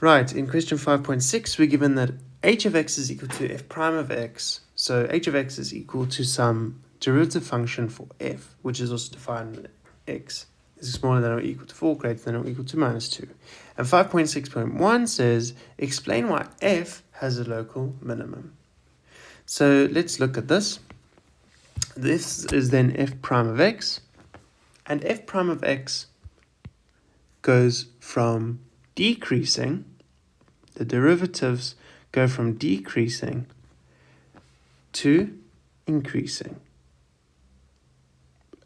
Right, in question 5.6, we're given that h of x is equal to f prime of x. So h of x is equal to some derivative function for f, which is also defined when x is smaller than or equal to 4, greater than or equal to minus 2. And 5.6.1 says, explain why f has a local minimum. So let's look at this. This is then f prime of x, and f prime of x goes from decreasing, the derivatives go from decreasing to increasing.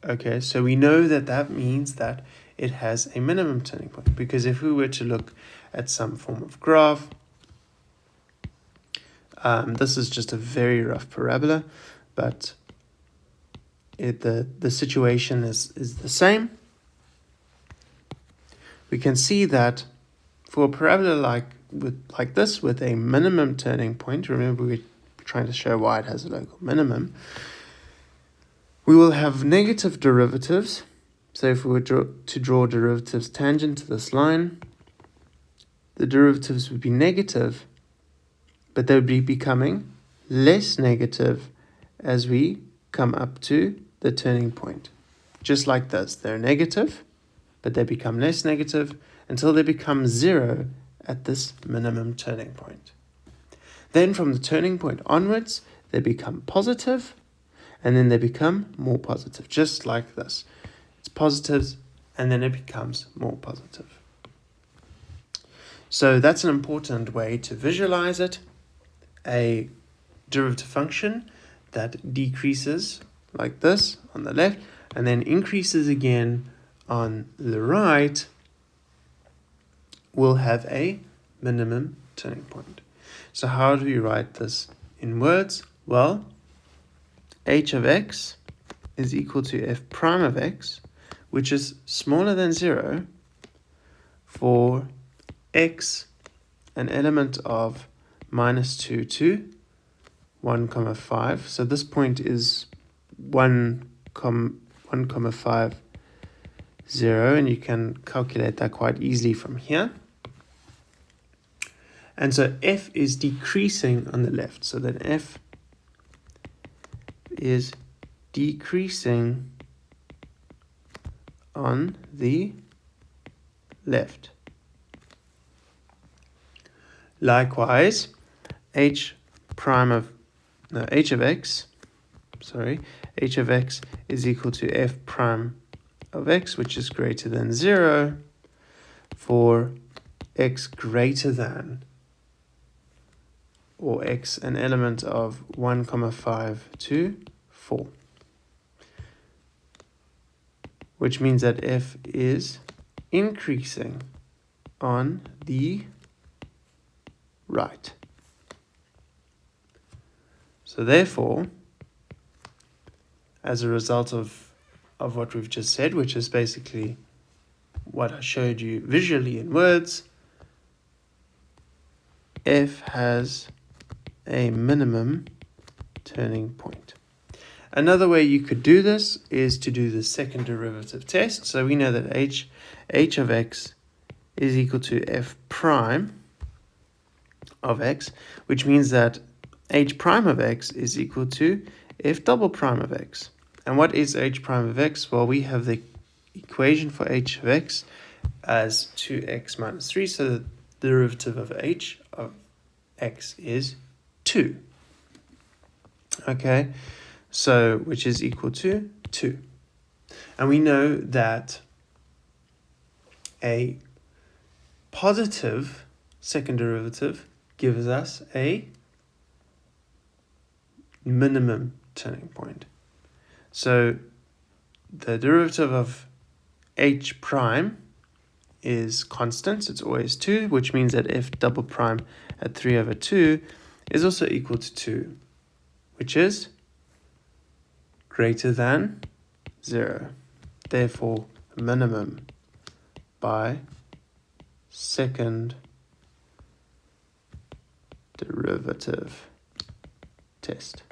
Okay, so we know that that means that it has a minimum turning point, because if we were to look at some form of graph, this is just a very rough parabola, but the situation is the same. We can see that for a parabola like this with a minimum turning point, remember we're trying to show why it has a local minimum, we will have negative derivatives. So if we were to draw derivatives tangent to this line, the derivatives would be negative, but they would be becoming less negative as we come up to the turning point. Just like this, they're negative, but they become less negative until they become 0 at this minimum turning point. Then from the turning point onwards, they become positive, and then they become more positive, just like this. It's positives, and then it becomes more positive. So that's an important way to visualize it. A derivative function that decreases like this on the left, and then increases again on the right, will have a minimum turning point. So how do we write this in words? Well, h of x is equal to f prime of x, which is smaller than 0 for x, an element of minus 2 to 1, 5. So this point is 1, 5, 0, and you can calculate that quite easily from here. And so f is decreasing on the left, so that f is decreasing on the left. Likewise, h of x is equal to f prime of x, which is greater than 0 for x greater than, or x an element of 1, 5 to 4, which means that f is increasing on the right. So therefore, as a result of what we've just said, which is basically what I showed you visually in words, f has a minimum turning point. Another way you could do this is to do the second derivative test. So we know that h of x is equal to f prime of x, which means that h prime of x is equal to f double prime of x. And what is h prime of x? Well, we have the equation for h of x as 2x minus 3, so the derivative of h of x is 2. Okay, so which is equal to 2. And we know that a positive second derivative gives us a minimum turning point. So the derivative of h prime is constant, it's always 2, which means that f double prime at 3 over 2 is also equal to 2, which is greater than 0. Therefore, minimum by second derivative test.